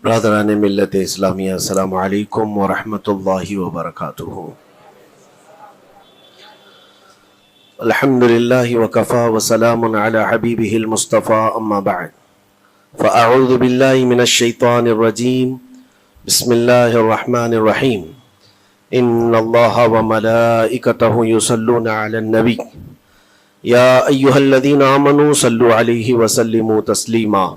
برادران ملت اسلامیہ، السلام علیکم ورحمۃ اللہ وبرکاتہ۔ الحمد للہ وکفا وسلام علی حبیبہ المصطفیٰ، اما بعد فاعوذ باللہ من الشیطان الرجیم، بسم اللہ الرحمن الرحیم۔ ان اللہ وملائکتہ یصلون علی النبی یا ایہا الذین آمنوا صلوا علیہ وسلموا تسلیما۔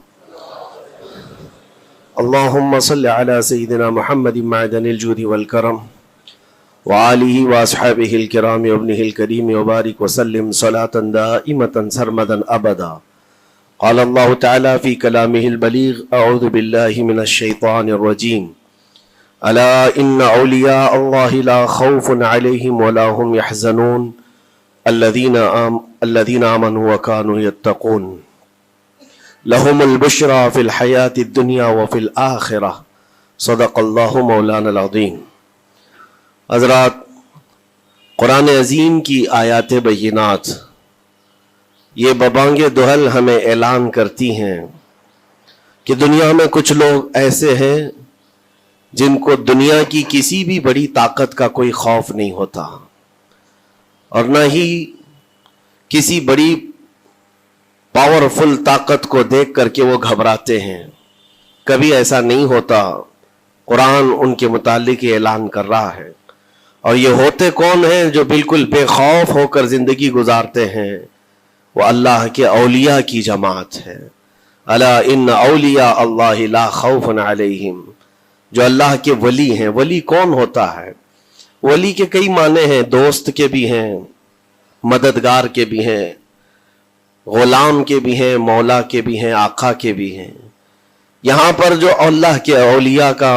اللہم صل علی سیدنا محمد معدن الجود والکرم وآلہ واصحابہ الکرام وابنہ الکریم وبارک وسلم صلاة دائمة سرمدا ابدا۔ قال اللہ تعالی فی کلامہ البلیغ، اعوذ باللہ من الشیطان الرجیم، الا ان اولیاء اللہ لا خوف علیہم ولا هم يحزنون الذین آمنوا وکانوا یتقون لهم البشرى فی الحیاة الدنیا وفی الآخرہ، صدق اللہ مولانا العظیم۔ حضرات، قرآن عظیم کی آیات بینات یہ ببانگ دہل ہمیں اعلان کرتی ہیں کہ دنیا میں کچھ لوگ ایسے ہیں جن کو دنیا کی کسی بھی بڑی طاقت کا کوئی خوف نہیں ہوتا، اور نہ ہی کسی بڑی پاورفل طاقت کو دیکھ کر کے وہ گھبراتے ہیں۔ کبھی ایسا نہیں ہوتا۔ قرآن ان کے متعلق اعلان کر رہا ہے، اور یہ ہوتے کون ہیں جو بالکل بے خوف ہو کر زندگی گزارتے ہیں؟ وہ اللہ کے اولیاء کی جماعت ہے۔ الا ان اولیاء اللہ لا خوف علیہم، جو اللہ کے ولی ہیں۔ ولی کون ہوتا ہے؟ ولی کے کئی معنی ہیں، دوست کے بھی ہیں، مددگار کے بھی ہیں، غلام کے بھی ہیں، مولا کے بھی ہیں، آقا کے بھی ہیں۔ یہاں پر جو اللہ کے اولیاء کا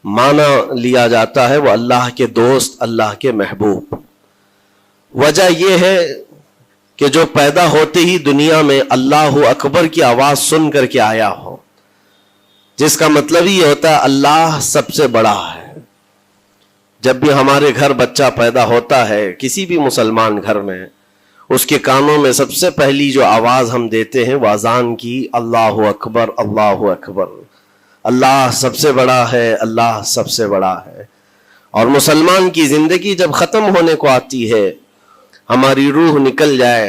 معنی لیا جاتا ہے وہ اللہ کے دوست، اللہ کے محبوب۔ وجہ یہ ہے کہ جو پیدا ہوتے ہی دنیا میں اللہ اکبر کی آواز سن کر کے آیا ہو، جس کا مطلب یہ ہوتا ہے اللہ سب سے بڑا ہے۔ جب بھی ہمارے گھر بچہ پیدا ہوتا ہے، کسی بھی مسلمان گھر میں، اس کے کانوں میں سب سے پہلی جو آواز ہم دیتے ہیں وہ اذان کی، اللہ اکبر اللہ اکبر، اللہ سب سے بڑا ہے، اللہ سب سے بڑا ہے۔ اور مسلمان کی زندگی جب ختم ہونے کو آتی ہے، ہماری روح نکل جائے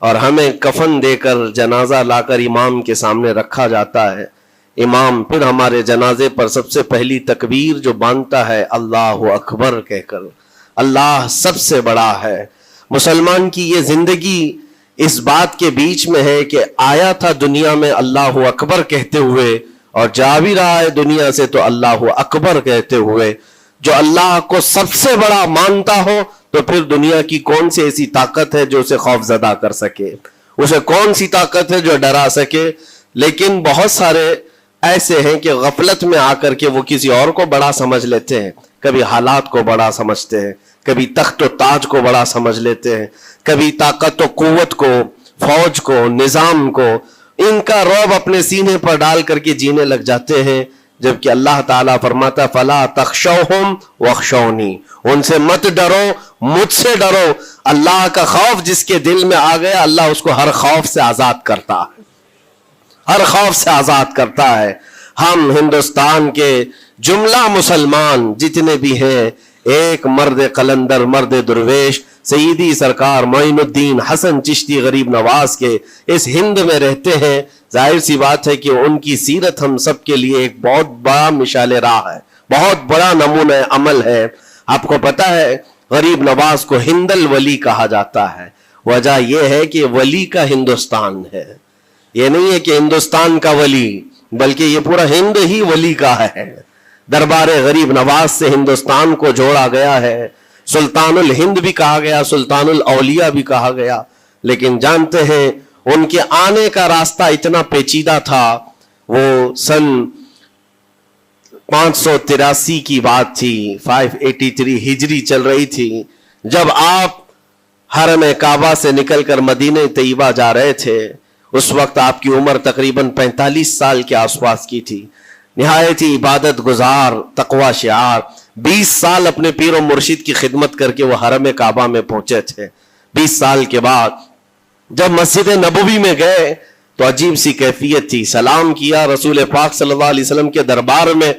اور ہمیں کفن دے کر جنازہ لا کر امام کے سامنے رکھا جاتا ہے، امام پھر ہمارے جنازے پر سب سے پہلی تکبیر جو باندھتا ہے اللہ اکبر کہہ کر، اللہ سب سے بڑا ہے۔ مسلمان کی یہ زندگی اس بات کے بیچ میں ہے کہ آیا تھا دنیا میں اللہ اکبر کہتے ہوئے، اور جا بھی رہا ہے دنیا سے تو اللہ اکبر کہتے ہوئے۔ جو اللہ کو سب سے بڑا مانتا ہو تو پھر دنیا کی کون سی ایسی طاقت ہے جو اسے خوف زدہ کر سکے؟ اسے کون سی طاقت ہے جو ڈرا سکے؟ لیکن بہت سارے ایسے ہیں کہ غفلت میں آ کر کے وہ کسی اور کو بڑا سمجھ لیتے ہیں، کبھی حالات کو بڑا سمجھتے ہیں، کبھی تخت و تاج کو بڑا سمجھ لیتے ہیں، کبھی طاقت و قوت کو، فوج کو، نظام کو، ان کا رعب اپنے سینے پر ڈال کر کے جینے لگ جاتے ہیں، جبکہ اللہ تعالیٰ فرماتا فلا تخشوہم واخشونی، ان سے مت ڈرو، مجھ سے ڈرو۔ اللہ کا خوف جس کے دل میں آ گیا، اللہ اس کو ہر خوف سے آزاد کرتا ہے، ہر خوف سے آزاد کرتا ہے۔ ہم ہندوستان کے جملہ مسلمان جتنے بھی ہیں، ایک مرد قلندر، مرد درویش، سیدی سرکار معین الدین حسن چشتی غریب نواز کے اس ہند میں رہتے ہیں۔ ظاہر سی بات ہے کہ ان کی سیرت ہم سب کے لیے ایک بہت بڑا مشعل راہ ہے، بہت بڑا نمونہ عمل ہے۔ آپ کو پتا ہے غریب نواز کو ہند الولی کہا جاتا ہے۔ وجہ یہ ہے کہ ولی کا ہندوستان ہے، یہ نہیں ہے کہ ہندوستان کا ولی، بلکہ یہ پورا ہند ہی ولی کا ہے۔ دربار غریب نواز سے ہندوستان کو جوڑا گیا ہے، سلطان الہند بھی کہا گیا، سلطان الاولیاء بھی کہا گیا۔ لیکن جانتے ہیں ان کے آنے کا راستہ اتنا پیچیدہ تھا۔ وہ سن 583 کی بات تھی، 583 ہجری چل رہی تھی، جب آپ حرم کعبہ سے نکل کر مدینہ طیبہ جا رہے تھے۔ اس وقت آپ کی عمر تقریباً 45 سال کے آس پاس کی تھی۔ نہایت ہی عبادت گزار، تقوی شعار، 20 سال اپنے پیر و مرشد کی خدمت کر کے وہ حرم کعبہ میں پہنچے تھے۔ 20 سال کے بعد جب مسجد نبوی میں گئے تو عجیب سی کیفیت تھی. سلام کیا رسول پاک صلی اللہ علیہ وسلم کے دربار میں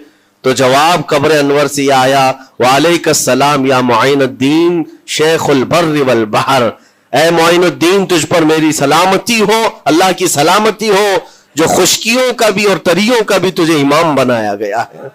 تو جواب قبر انور سے یہ آیا وعلیک السلام یا معین الدین شیخ البر والبحر. اے معین الدین تجھ پر میری سلامتی ہو, اللہ کی سلامتی ہو جو خشکیوں کا بھی اور تریوں کا بھی تجھے امام بنایا گیا ہے.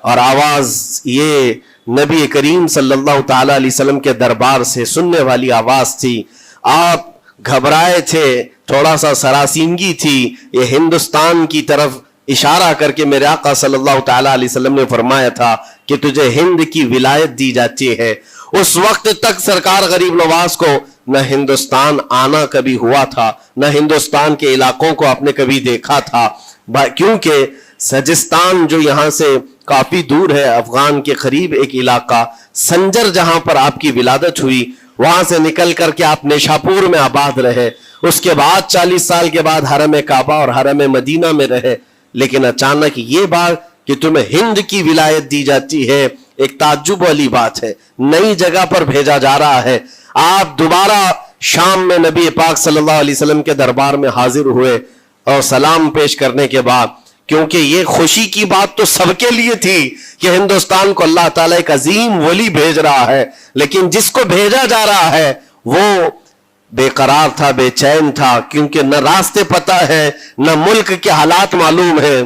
اور آواز یہ نبی کریم صلی اللہ تعالی علیہ وسلم کے دربار سے سننے والی آواز تھی. آپ گھبرائے تھے, تھوڑا سا سراسیمگی تھی. یہ ہندوستان کی طرف اشارہ کر کے میرے آقا صلی اللہ تعالی علیہ وسلم نے فرمایا تھا کہ تجھے ہند کی ولایت دی جاتی ہے. اس وقت تک سرکار غریب نواز کو نہ ہندوستان آنا کبھی ہوا تھا, نہ ہندوستان کے علاقوں کو آپ نے کبھی دیکھا تھا, کیونکہ سجستان جو یہاں سے کافی دور ہے, افغان کے قریب ایک علاقہ سنجر جہاں پر آپ کی ولادت ہوئی, وہاں سے نکل کر کے آپ نیشاپور میں آباد رہے. اس کے بعد 40 سال کے بعد حرم کعبہ اور حرم مدینہ میں رہے. لیکن اچانک یہ بات کہ تمہیں ہند کی ولایت دی جاتی ہے ایک تعجب والی بات ہے. نئی جگہ پر بھیجا جا رہا ہے. آپ دوبارہ شام میں نبی پاک صلی اللہ علیہ وسلم کے دربار میں حاضر ہوئے اور سلام پیش کرنے کے بعد, کیونکہ یہ خوشی کی بات تو سب کے لیے تھی کہ ہندوستان کو اللہ تعالیٰ ایک عظیم ولی بھیج رہا ہے, لیکن جس کو بھیجا جا رہا ہے وہ بے قرار تھا, بے چین تھا, کیونکہ نہ راستے پتہ ہے نہ ملک کے حالات معلوم ہیں.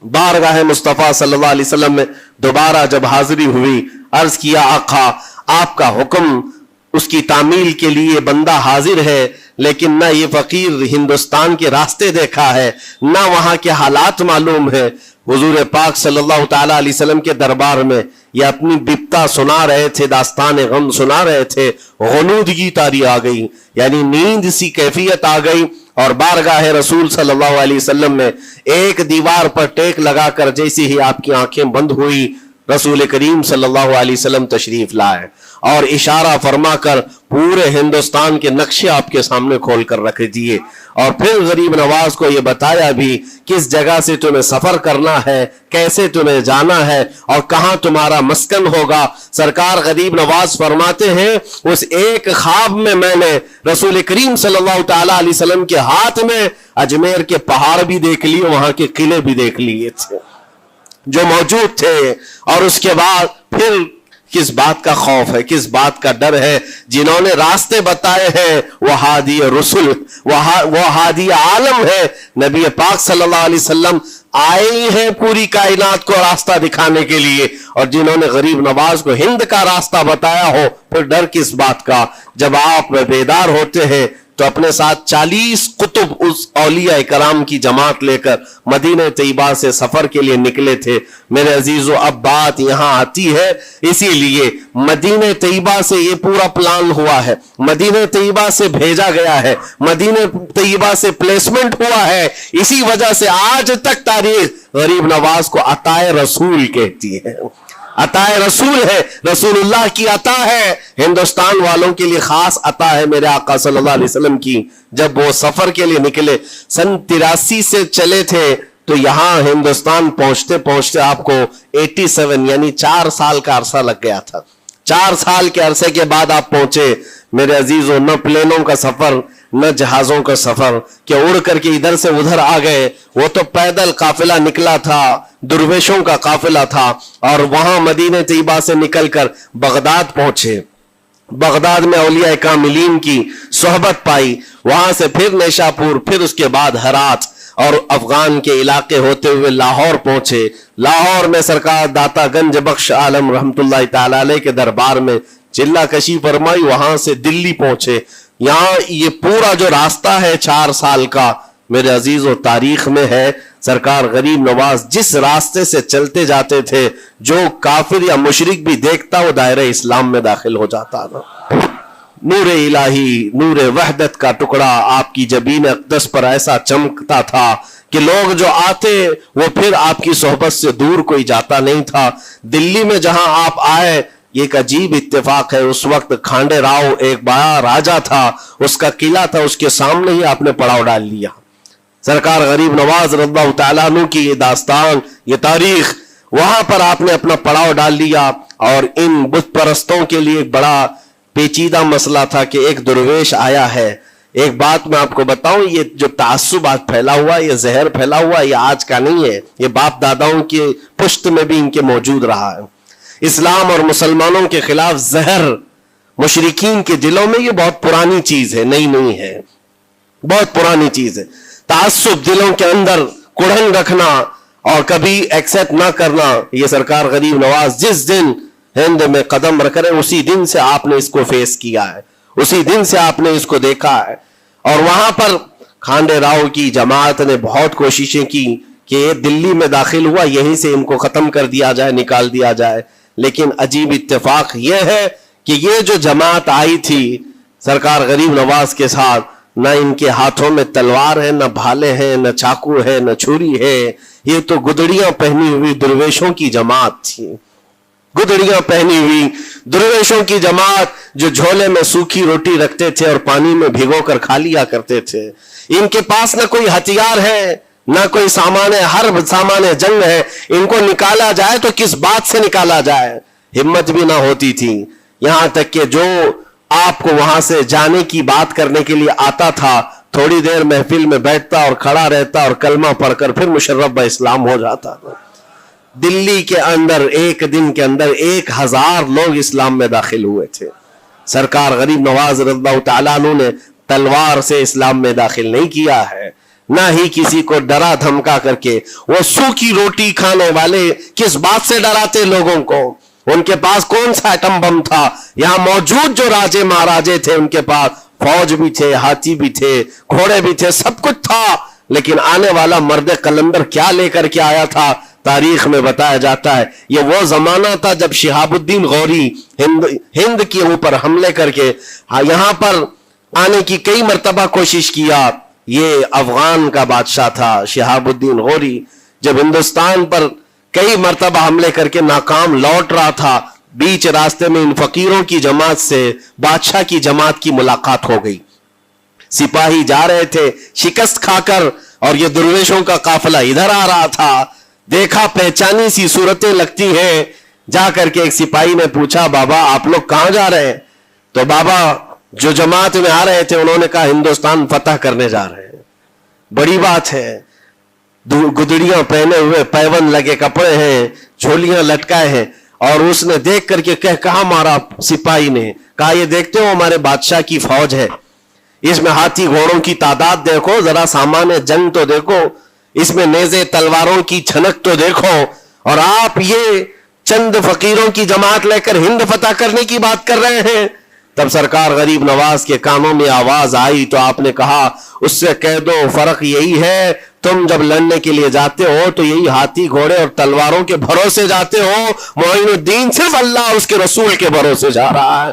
بارگاہ مصطفیٰ صلی اللہ علیہ وسلم میں دوبارہ جب حاضری ہوئی, عرض کیا آقا آپ کا حکم, اس کی تعمیل کے لیے بندہ حاضر ہے, لیکن نہ یہ فقیر ہندوستان کے راستے دیکھا ہے, نہ وہاں کے حالات معلوم ہے. حضور پاک صلی اللہ تعالی علیہ وسلم کے دربار میں یہ اپنی بپتا سنا رہے تھے, داستان غم سنا رہے تھے. غنودگی طاری آ گئی, یعنی نیند سی کیفیت آ گئی, اور بارگاہ رسول صلی اللہ علیہ وسلم میں ایک دیوار پر ٹیک لگا کر جیسی ہی آپ کی آنکھیں بند ہوئی, رسول کریم صلی اللہ علیہ وسلم تشریف لائے اور اشارہ فرما کر پورے ہندوستان کے نقشے آپ کے سامنے کھول کر رکھ دیے, اور پھر غریب نواز کو یہ بتایا بھی کس جگہ سے تمہیں سفر کرنا ہے, کیسے تمہیں جانا ہے اور کہاں تمہارا مسکن ہوگا. سرکار غریب نواز فرماتے ہیں اس ایک خواب میں میں نے رسول کریم صلی اللہ تعالی علیہ وسلم کے ہاتھ میں اجمیر کے پہاڑ بھی دیکھ لیے, وہاں کے قلعے بھی دیکھ لیے تھے جو موجود تھے. اور اس کے بعد پھر کس بات کا خوف ہے, کس بات کا ڈر ہے؟ جنہوں نے راستے بتائے ہیں وہ ہادی رسول, وہ ہادی عالم ہے. نبی پاک صلی اللہ علیہ وسلم آئے ہیں پوری کائنات کو راستہ دکھانے کے لیے, اور جنہوں نے غریب نواز کو ہند کا راستہ بتایا ہو, پھر ڈر کس بات کا؟ جب آپ بیدار ہوتے ہیں تو اپنے ساتھ 40 قطب اس اولیاء کرام کی جماعت لے کر مدینہ طیبہ سے سفر کے لیے نکلے تھے. میرے عزیزو, اب بات یہاں آتی ہے, اسی لیے مدینہ طیبہ سے یہ پورا پلان ہوا ہے, مدینہ طیبہ سے بھیجا گیا ہے, مدینہ طیبہ سے پلیسمنٹ ہوا ہے. اسی وجہ سے آج تک تاریخ غریب نواز کو عطائے رسول کہتی ہے. عطائے رسول ہے, رسول اللہ کی عطا ہے, ہندوستان والوں کے لیے خاص عطا ہے میرے آقا صلی اللہ علیہ وسلم کی. جب وہ سفر کے لیے نکلے, سن 83 سے چلے تھے, تو یہاں ہندوستان پہنچتے پہنچتے آپ کو 87 یعنی 4 سال کا عرصہ لگ گیا تھا. 4 سال کے عرصے کے بعد آپ پہنچے. میرے عزیزوں, نہ پلینوں کا سفر نہ جہازوں کا سفر کہ اڑ کر کے ادھر سے ادھر آ گئے. وہ تو پیدل قافلہ نکلا تھا, درویشوں کا قافلہ تھا, اور وہاں مدینہ طیبہ سے نکل کر بغداد پہنچے. بغداد میں اولیاء کاملین کی صحبت پائی, وہاں سے پھر نیشاپور, پھر اس کے بعد ہرات, اور افغان کے علاقے ہوتے ہوئے لاہور پہنچے. لاہور میں سرکار داتا گنج بخش عالم رحمت اللہ تعالی علیہ کے دربار میں چلہ کشی فرمائی, وہاں سے دلی پہنچے. یہاں یہ پورا جو راستہ ہے 4 سال کا, میرے عزیز و تاریخ میں ہے. سرکار غریب نواز جس راستے سے چلتے جاتے تھے, جو کافر یا مشرک بھی دیکھتا وہ دائرہ اسلام میں داخل ہو جاتا تھا. نور الہی, نور وحدت کا ٹکڑا آپ کی جبین اقدس پر ایسا چمکتا تھا کہ لوگ جو آتے وہ پھر آپ کی صحبت سے دور کوئی جاتا نہیں تھا. دلی میں جہاں آپ آئے, یہ ایک عجیب اتفاق ہے, اس وقت کھانڈے راؤ ایک بڑا راجہ تھا, اس کا قلعہ تھا, اس کے سامنے ہی آپ نے پڑاؤ ڈال لیا. سرکار غریب نواز رضی اللہ تعالیٰ عنہ کی یہ داستان, یہ تاریخ, وہاں پر آپ نے اپنا پڑاؤ ڈال لیا. اور ان بت پرستوں کے لیے ایک بڑا پیچیدہ مسئلہ تھا کہ ایک درویش آیا ہے, ایک بات میں آپ کو بتاؤں, یہ جو تعصب آج پھیلا ہوا, یہ زہر پھیلا ہوا, یہ آج کا نہیں ہے, یہ باپ داداؤں کے پشت میں بھی ان کے موجود رہا ہے. اسلام اور مسلمانوں کے خلاف زہر مشرکین کے دلوں میں یہ بہت پرانی چیز ہے, نئی نہیں ہے, بہت پرانی چیز ہے. تعصب دلوں کے اندر کڑھن رکھنا اور کبھی ایکسپٹ نہ کرنا, یہ سرکار غریب نواز جس دن ہند میں قدم رکھ رہے اسی دن سے آپ نے اس کو فیس کیا ہے, اسی دن سے آپ نے اس کو دیکھا ہے. اور وہاں پر کھانڈے راؤ کی جماعت نے بہت کوششیں کی کہ یہ دلی میں داخل ہوا, یہیں سے ان کو ختم کر دیا جائے, نکال دیا جائے. لیکن عجیب اتفاق یہ ہے کہ یہ جو جماعت آئی تھی سرکار غریب نواز کے ساتھ, نہ ان کے ہاتھوں میں تلوار ہے, نہ بھالے ہیں, نہ چاقو ہے, نہ چھری ہے. یہ تو گدڑیاں پہنی ہوئی درویشوں کی جماعت تھی, گدڑیاں پہنی ہوئی درویشوں کی جماعت جو جھولے میں سوکھی روٹی رکھتے تھے اور پانی میں بھگو کر کھا لیا کرتے تھے. ان کے پاس نہ کوئی ہتھیار ہے, نہ کوئی سامان ہے, ہر سامان جنگ ہے. ان کو نکالا جائے تو کس بات سے نکالا جائے, ہمت بھی نہ ہوتی تھی. یہاں تک کہ جو آپ کو وہاں سے جانے کی بات کرنے کے لیے آتا تھا, تھوڑی دیر محفل میں بیٹھتا اور کھڑا رہتا اور کلمہ پڑھ کر پھر مشرف اسلام ہو جاتا. دلی کے اندر ایک دن کے اندر 1000 لوگ اسلام میں داخل ہوئے تھے. سرکار غریب نواز رضی اللہ تعالیٰ عنہ نے تلوار سے اسلام میں داخل نہیں کیا ہے, نہ ہی کسی کو ڈرا دھمکا کر کے. وہ سوکھی روٹی کھانے والے کس بات سے ڈراتے لوگوں کو؟ ان کے پاس کون سا ایٹم بم تھا؟ یہاں موجود جو راجے مہاراجے تھے ان کے پاس فوج بھی تھے, ہاتھی بھی تھے, گھوڑے بھی تھے, سب کچھ تھا. لیکن آنے والا مرد قلندر کیا لے کر کے آیا تھا تاریخ میں بتایا جاتا ہے. یہ وہ زمانہ تھا جب شہاب الدین غوری ہند کے اوپر حملے کر کے یہاں پر آنے کی کئی مرتبہ کوشش کیا. یہ افغان کا بادشاہ تھا شہاب الدین غوری, جب ہندوستان پر کئی مرتبہ حملے کر کے ناکام لوٹ رہا تھا, بیچ راستے میں ان فقیروں کی جماعت سے بادشاہ کی جماعت کی ملاقات ہو گئی. سپاہی جا رہے تھے شکست کھا کر اور یہ درویشوں کا قافلہ ادھر آ رہا تھا. دیکھا پہچانی سی صورتیں لگتی ہیں. جا کر کے ایک سپاہی نے پوچھا, بابا آپ لوگ کہاں جا رہے ہیں؟ تو بابا جو جماعت میں آ رہے تھے انہوں نے کہا ہندوستان فتح کرنے جا رہے ہیں. بڑی بات ہے, گدڑیاں پہنے ہوئے, پیون لگے کپڑے ہیں, جھولیاں لٹکائے ہیں. اور اس نے دیکھ کر کے کہا مارا سپاہی نے, کہا یہ دیکھتے ہو ہمارے بادشاہ کی فوج ہے, اس میں ہاتھی گھوڑوں کی تعداد دیکھو, ذرا سامان جنگ تو دیکھو, اس میں نیزے تلواروں کی چھنک تو دیکھو, اور آپ یہ چند فقیروں کی جماعت لے کر ہند فتح کرنے کی بات کر رہے ہیں. تب سرکار غریب نواز کے کانوں میں آواز آئی تو آپ نے کہا اس سے کہہ دو فرق یہی ہے, تم جب لڑنے کے لیے جاتے ہو تو یہی ہاتھی گھوڑے اور تلواروں کے بھروسے جاتے ہو, معین الدین صرف اللہ اور اس کے رسول کے بھروسے جا رہا ہے.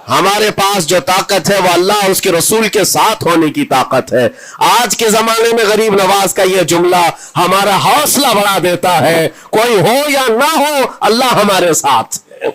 ہمارے پاس جو طاقت ہے وہ اللہ اور اس کے رسول کے ساتھ ہونے کی طاقت ہے. آج کے زمانے میں غریب نواز کا یہ جملہ ہمارا حوصلہ بڑھا دیتا ہے, کوئی ہو یا نہ ہو اللہ ہمارے ساتھ ہے,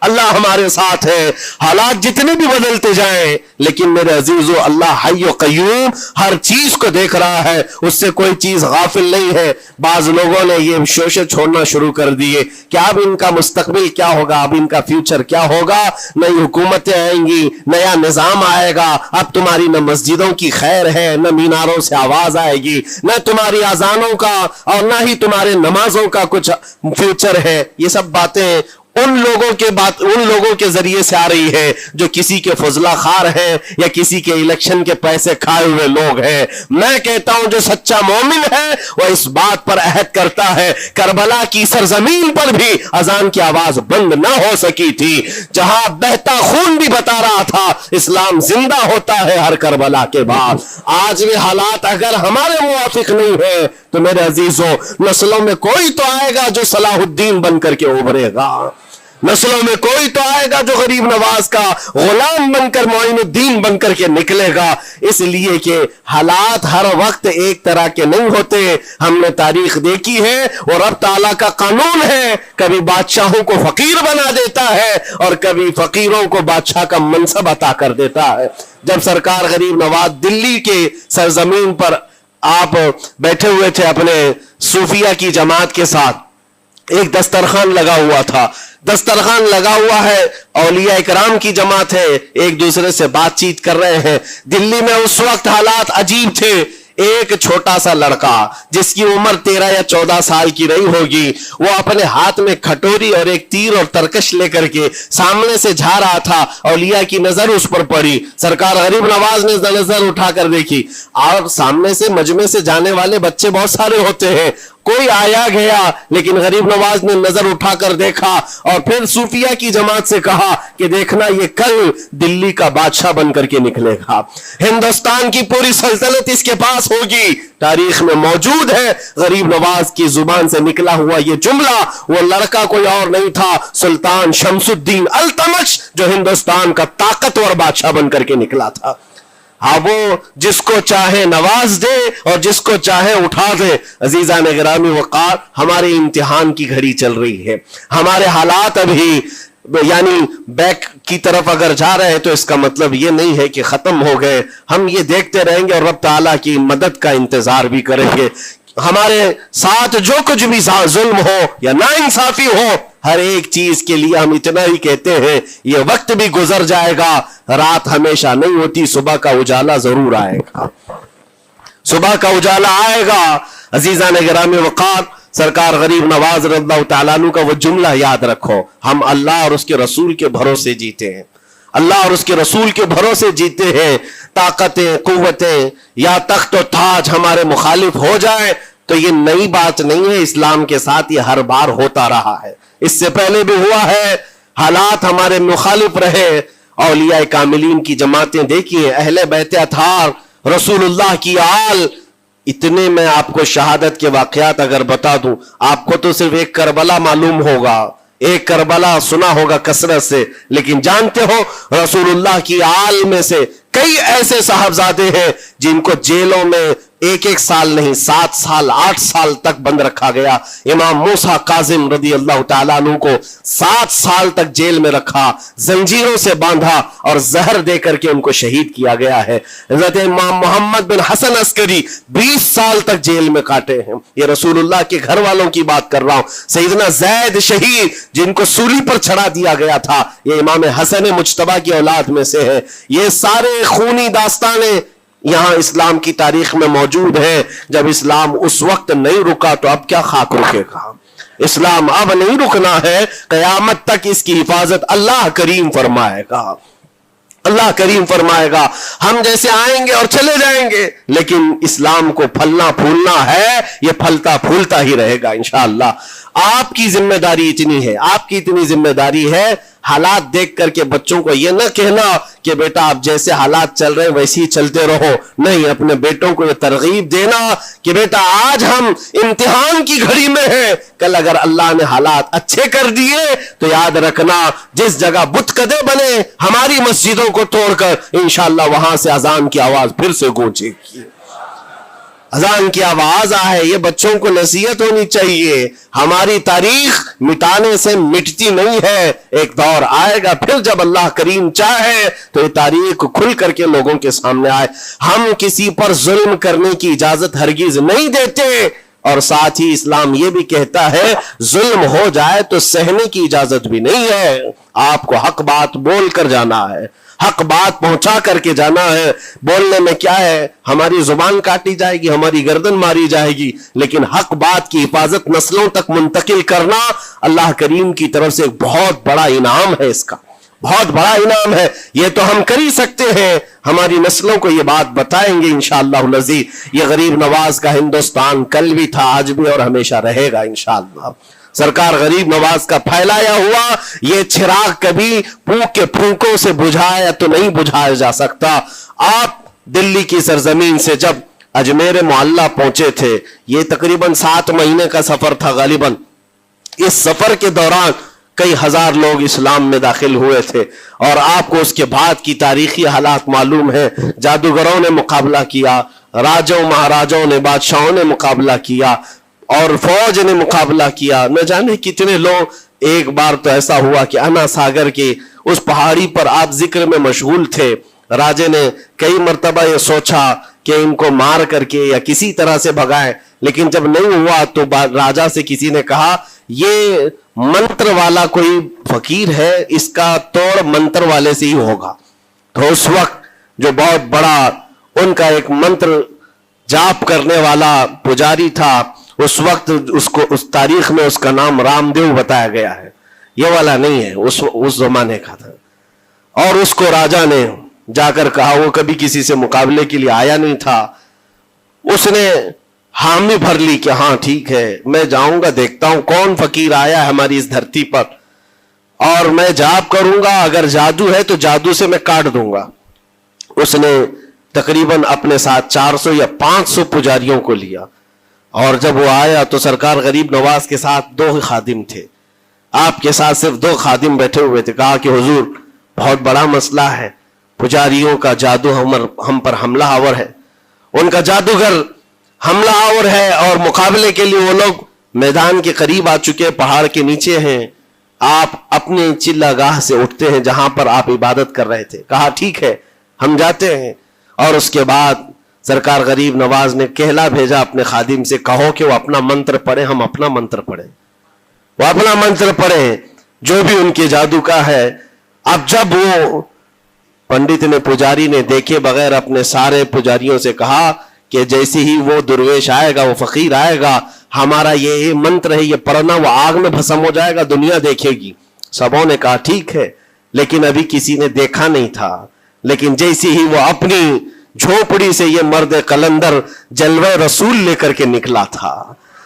اللہ ہمارے ساتھ ہے. حالات جتنے بھی بدلتے جائیں لیکن میرے عزیزو اللہ حی و قیوم ہر چیز کو دیکھ رہا ہے, اس سے کوئی چیز غافل نہیں ہے. بعض لوگوں نے یہ شوشے چھوڑنا شروع کر دیے کہ اب ان کا مستقبل کیا ہوگا, اب ان کا فیوچر کیا ہوگا, نئی حکومتیں آئیں گی, نیا نظام آئے گا, اب تمہاری نہ مسجدوں کی خیر ہے, نہ میناروں سے آواز آئے گی, نہ تمہاری اذانوں کا اور نہ ہی تمہارے نمازوں کا کچھ فیوچر ہے. یہ سب باتیں ان لوگوں کے ذریعے سے آ رہی ہے جو کسی کے فضلہ خار ہیں یا کسی کے الیکشن کے پیسے کھائے ہوئے لوگ ہیں. میں کہتا ہوں جو سچا مومن ہے وہ اس بات پر عہد کرتا ہے, کربلا کی سرزمین پر بھی اذان کی آواز بند نہ ہو سکی تھی, جہاں بہتا خون بھی بتا رہا تھا اسلام زندہ ہوتا ہے ہر کربلا کے بعد. آج بھی حالات اگر ہمارے موافق نہیں ہے تو میرے عزیزوں نسلوں میں کوئی تو آئے گا جو صلاح الدین بن کر کے ابھرے گا, نسلوں میں کوئی تو آئے گا جو غریب نواز کا غلام بن کر معین الدین بن کر کے نکلے گا. اس لیے کہ حالات ہر وقت ایک طرح کے نہیں ہوتے. ہم نے تاریخ دیکھی ہے اور رب تعالیٰ کا قانون ہے, کبھی بادشاہوں کو فقیر بنا دیتا ہے اور کبھی فقیروں کو بادشاہ کا منصب عطا کر دیتا ہے. جب سرکار غریب نواز دلی کے سرزمین پر آپ بیٹھے ہوئے تھے اپنے صوفیہ کی جماعت کے ساتھ, ایک دسترخوان لگا ہوا تھا، دسترخوان لگا ہوا ہے، اولیاء اکرام کی جماعت ہے، ایک دوسرے سے بات چیت کر رہے ہیں۔ دلی میں اس وقت حالات عجیب تھے، ایک چھوٹا سا لڑکا جس کی عمر 13 یا 14 سال کی رہی ہوگی، وہ اپنے ہاتھ میں کھٹوری اور ایک تیر اور ترکش لے کر کے سامنے سے جا رہا تھا۔ اولیاء کی نظر اس پر پڑی، سرکار غریب نواز نے نظر اٹھا کر دیکھی، اور سامنے سے مجمع سے جانے والے بچے بہت سارے ہوتے ہیں، کوئی آیا گیا، لیکن غریب نواز نے نظر اٹھا کر دیکھا اور پھر صوفیہ کی جماعت سے کہا کہ دیکھنا یہ کل دلی کا بادشاہ بن کر کے نکلے گا، ہندوستان کی پوری سلطنت اس کے پاس ہوگی۔ تاریخ میں موجود ہے، غریب نواز کی زبان سے نکلا ہوا یہ جملہ، وہ لڑکا کوئی اور نہیں تھا، سلطان شمس الدین التمش، جو ہندوستان کا طاقتور بادشاہ بن کر کے نکلا تھا۔ ہاں، وہ جس کو چاہے نواز دے اور جس کو چاہے اٹھا دے۔ عزیزان گرامی وقار، ہمارے امتحان کی گھڑی چل رہی ہے، ہمارے حالات ابھی یعنی بیک کی طرف اگر جا رہے ہیں تو اس کا مطلب یہ نہیں ہے کہ ختم ہو گئے، ہم یہ دیکھتے رہیں گے اور رب تعالیٰ کی مدد کا انتظار بھی کریں گے۔ ہمارے ساتھ جو کچھ بھی ظلم ہو یا ناانصافی ہو، ہر ایک چیز کے لیے ہم اتنا ہی کہتے ہیں یہ وقت بھی گزر جائے گا، رات ہمیشہ نہیں ہوتی، صبح کا اجالا ضرور آئے گا، صبح کا اجالا آئے گا۔ عزیزان گرامی وقار، سرکار غریب نواز رضی اللہ تعالیٰ عنہ کا وہ جملہ یاد رکھو، ہم اللہ اور اس کے رسول کے بھروسے جیتے ہیں، اللہ اور اس کے رسول کے بھروسے جیتے ہیں۔ طاقتیں، قوتیں یا تخت و تاج ہمارے مخالف ہو جائے تو یہ نئی بات نہیں ہے، اسلام کے ساتھ یہ ہر بار ہوتا رہا ہے، اس سے پہلے بھی ہوا ہے، حالات ہمارے مخالف رہے۔ اولیاء کاملین کی جماعتیں دیکھیے، اہل بیت اطہار، رسول اللہ کی آل، اتنے میں آپ کو شہادت کے واقعات اگر بتا دوں، آپ کو تو صرف ایک کربلا معلوم ہوگا، ایک کربلا سنا ہوگا کثرت سے، لیکن جانتے ہو رسول اللہ کی آل میں سے کئی ایسے صاحبزادے ہیں جن کو جیلوں میں ایک سال نہیں 7 سال 8 سال تک بند رکھا گیا۔ امام موسیٰ کاظم رضی اللہ تعالیٰ عنہ کو 7 سال تک جیل میں رکھا، زنجیروں سے باندھا اور زہر دے کر کے ان کو شہید کیا گیا ہے۔ حضرت امام محمد بن حسن عسکری 20 سال تک جیل میں کاٹے ہیں۔ یہ رسول اللہ کے گھر والوں کی بات کر رہا ہوں۔ سیدنا زید شہید جن کو سولی پر چڑھا دیا گیا تھا، یہ امام حسن مجتبیٰ کی اولاد میں سے ہے۔ یہ سارے خونی داستانیں یہاں اسلام کی تاریخ میں موجود ہے۔ جب اسلام اس وقت نہیں رکا تو اب کیا خاک رکے گا؟ اسلام اب نہیں رکنا ہے، قیامت تک اس کی حفاظت اللہ کریم فرمائے گا، اللہ کریم فرمائے گا۔ ہم جیسے آئیں گے اور چلے جائیں گے، لیکن اسلام کو پھلنا پھولنا ہے، یہ پھلتا پھولتا ہی رہے گا انشاءاللہ۔ آپ کی ذمہ داری اتنی ہے، آپ کی اتنی ذمہ داری ہے، حالات دیکھ کر کے بچوں کو یہ نہ کہنا کہ بیٹا آپ جیسے حالات چل رہے ہیں ویسے ہی چلتے رہو، نہیں، اپنے بیٹوں کو یہ ترغیب دینا کہ بیٹا آج ہم امتحان کی گھڑی میں ہیں، کل اگر اللہ نے حالات اچھے کر دیے تو یاد رکھنا جس جگہ بت کدے بنے ہماری مسجدوں کو توڑ کر انشاءاللہ وہاں سے اذان کی آواز پھر سے گونجے گی، اذان کی آواز آئے۔ یہ بچوں کو نصیحت ہونی چاہیے، ہماری تاریخ مٹانے سے مٹتی نہیں ہے، ایک دور آئے گا پھر جب اللہ کریم چاہے تو یہ تاریخ کھل کر کے لوگوں کے سامنے آئے۔ ہم کسی پر ظلم کرنے کی اجازت ہرگز نہیں دیتے، اور ساتھ ہی اسلام یہ بھی کہتا ہے ظلم ہو جائے تو سہنے کی اجازت بھی نہیں ہے، آپ کو حق بات بول کر جانا ہے، حق بات پہنچا کر کے جانا ہے۔ بولنے میں کیا ہے، ہماری زبان کاٹی جائے گی، ہماری گردن ماری جائے گی، لیکن حق بات کی حفاظت نسلوں تک منتقل کرنا اللہ کریم کی طرف سے ایک بہت بڑا انعام ہے، اس کا بہت بڑا انعام ہے۔ یہ تو ہم کر ہی سکتے ہیں، ہماری نسلوں کو یہ بات بتائیں گے انشاءاللہ العزیز۔ یہ غریب نواز کا ہندوستان کل بھی تھا، آج بھی اور ہمیشہ رہے گا انشاءاللہ۔ سرکار غریب نواز کا پھیلایا ہوا یہ چراغ کبھی پھونک کے پھونکوں سے بجھایا تو نہیں بجھایا جا سکتا۔ آپ دلی کی سرزمین سے جب اجمیر معلیٰ پہنچے تھے، یہ تقریباً 7 مہینے کا سفر تھا غالباً۔ اس سفر کے دوران کئی ہزار لوگ اسلام میں داخل ہوئے تھے، اور آپ کو اس کے بعد کی تاریخی حالات معلوم ہیں۔ جادوگروں نے مقابلہ کیا، راجوں مہاراجوں نے، بادشاہوں نے مقابلہ کیا، اور فوج نے مقابلہ کیا، نہ جانے کتنے لوگ۔ ایک بار تو ایسا ہوا کہ انا ساگر کی اس پہاڑی پر آپ ذکر میں مشغول تھے، راجے نے کئی مرتبہ یہ سوچا کہ ان کو مار کر کے یا کسی طرح سے بھگائیں، لیکن جب نہیں ہوا تو راجہ سے کسی نے کہا یہ منتر والا کوئی فقیر ہے، اس کا توڑ منتر والے سے ہی ہوگا. تو اس وقت جو بہت بڑا ان کا ایک منتر جاپ کرنے والا پجاری تھا، اس وقت اس تاریخ میں اس کا نام رام دیو بتایا گیا ہے، یہ والا نہیں ہے، اس زمانے کا تھا. اور اس کو راجا نے جا کر کہا، وہ کبھی کسی سے مقابلے کے لیے آیا نہیں تھا، اس نے حامی بھر لی کہ ہاں ٹھیک ہے، میں جاؤں گا، دیکھتا ہوں کون فقیر آیا ہے ہماری اس دھرتی پر، اور میں جاپ کروں گا، اگر جادو ہے تو جادو سے میں کاٹ دوں گا. اس نے تقریباً اپنے ساتھ 400 یا 500 پجاریوں کو لیا، اور جب وہ آیا تو سرکار غریب نواز کے ساتھ 2 خادم تھے، آپ کے ساتھ صرف 2 خادم بیٹھے ہوئے تھے. کہا کہ حضور بہت بڑا مسئلہ ہے، پجاریوں کا جادو ہم پر حملہ آور ہے، ان کا جادوگر حملہ آور ہے، اور مقابلے کے لیے وہ لوگ میدان کے قریب آ چکے، پہاڑ کے نیچے ہیں، آپ اپنے چلہ گاہ سے اٹھتے ہیں جہاں پر آپ عبادت کر رہے تھے. کہا ٹھیک ہے ہم جاتے ہیں. اور اس کے بعد سرکار غریب نواز نے کہلا بھیجا اپنے خادم سے، کہو کہ وہ اپنا منتر پڑھے، ہم اپنا منتر پڑھیں. وہ اپنا منتر پڑھیں جو بھی ان کے جادو کا ہے. اب جب وہ پنڈت نے، پجاری نے دیکھے بغیر اپنے سارے پجاریوں سے کہا کہ جیسے ہی وہ درویش آئے گا، وہ فقیر آئے گا، ہمارا یہ منتر ہے، یہ پڑھنا، وہ آگ میں بھسم ہو جائے گا، دنیا دیکھے گی. سبوں نے کہا ٹھیک ہے، لیکن ابھی کسی نے دیکھا نہیں تھا. لیکن جیسے ہی وہ اپنی جھوپڑی سے یہ مرد قلندر جلوہ رسول لے کر کے نکلا تھا،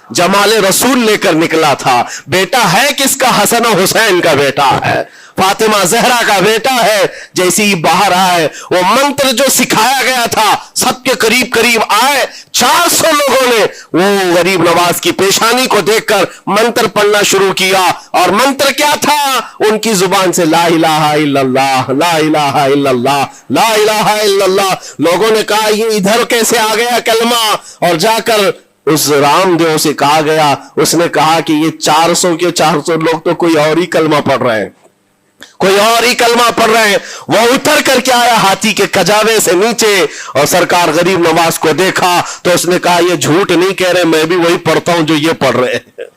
جمال رسول لے کر نکلا تھا، بیٹا ہے کس کا؟ حسن و حسین کا بیٹا ہے، فاطمہ زہرا کا بیٹا ہے. جیسے ہی باہر آئے، وہ منتر جو سکھایا گیا تھا سب کے قریب قریب آئے. 400 لوگوں نے وہ غریب نواز کی پیشانی کو دیکھ کر منتر پڑھنا شروع کیا. اور منتر کیا تھا؟ ان کی زبان سے لا الہ الا اللہ، لا الہ الا اللہ، لا الہ الا اللہ. لوگوں نے کہا یہ ادھر کیسے آ گیا کلمہ؟ اور جا کر اس رام دیو سے کہا گیا، اس نے کہا کہ یہ 400 کے 400 لوگ تو کوئی اور ہی کلمہ پڑھ رہے ہیں، کوئی اور ہی کلمہ پڑھ رہے ہیں. وہ اتر کر کے آیا ہاتھی کے کجاوے سے نیچے، اور سرکار غریب نواز کو دیکھا تو اس نے کہا یہ جھوٹ نہیں کہہ رہے، میں بھی وہی پڑھتا ہوں جو یہ پڑھ رہے ہیں.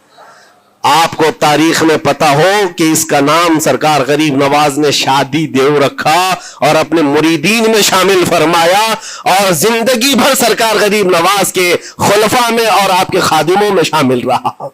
آپ کو تاریخ میں پتا ہو کہ اس کا نام سرکار غریب نواز نے شادی دیو رکھا اور اپنے مریدین میں شامل فرمایا، اور زندگی بھر سرکار غریب نواز کے خلفاء میں اور آپ کے خادموں میں شامل رہا.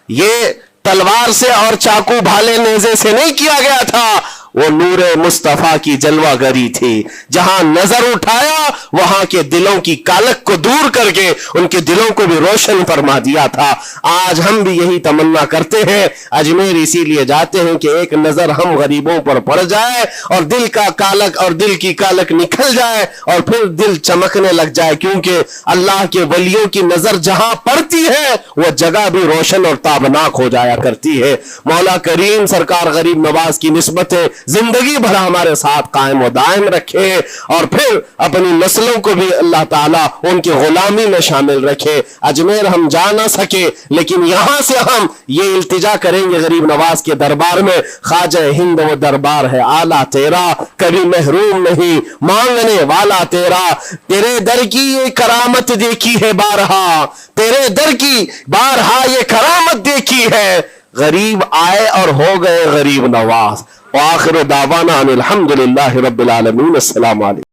یہ تلوار سے اور چاقو بھالے نیزے سے نہیں کیا گیا تھا، وہ نور مصطفیٰ کی جلوہ گری تھی. جہاں نظر اٹھایا وہاں کے دلوں کی کالک کو دور کر کے ان کے دلوں کو بھی روشن فرما دیا تھا. آج ہم بھی یہی تمنا کرتے ہیں، اجمیر اسی لیے جاتے ہیں کہ ایک نظر ہم غریبوں پر پڑ جائے اور دل کا کالک اور دل کی کالک نکل جائے اور پھر دل چمکنے لگ جائے. کیونکہ اللہ کے ولیوں کی نظر جہاں پڑتی ہے وہ جگہ بھی روشن اور تابناک ہو جایا کرتی ہے. مولا کریم سرکار غریب نواز کی نسبتیں زندگی بھر ہمارے ساتھ قائم و دائم رکھے، اور پھر اپنی نسلوں کو بھی اللہ تعالیٰ ان کی غلامی میں شامل رکھے. اجمیر ہم جا نہ سکے لیکن یہاں سے ہم یہ التجا کریں گے غریب نواز کے دربار میں، خواجہ ہند وہ دربار ہے آلہ تیرا، کبھی محروم نہیں مانگنے والا تیرا. تیرے در کی یہ کرامت دیکھی ہے بارہا، تیرے در کی بارہا یہ کرامت دیکھی ہے. غریب آئے اور ہو گئے غریب نواز. وآخر دعوانا ان الحمدللہ رب العالمین. السلام علیکم.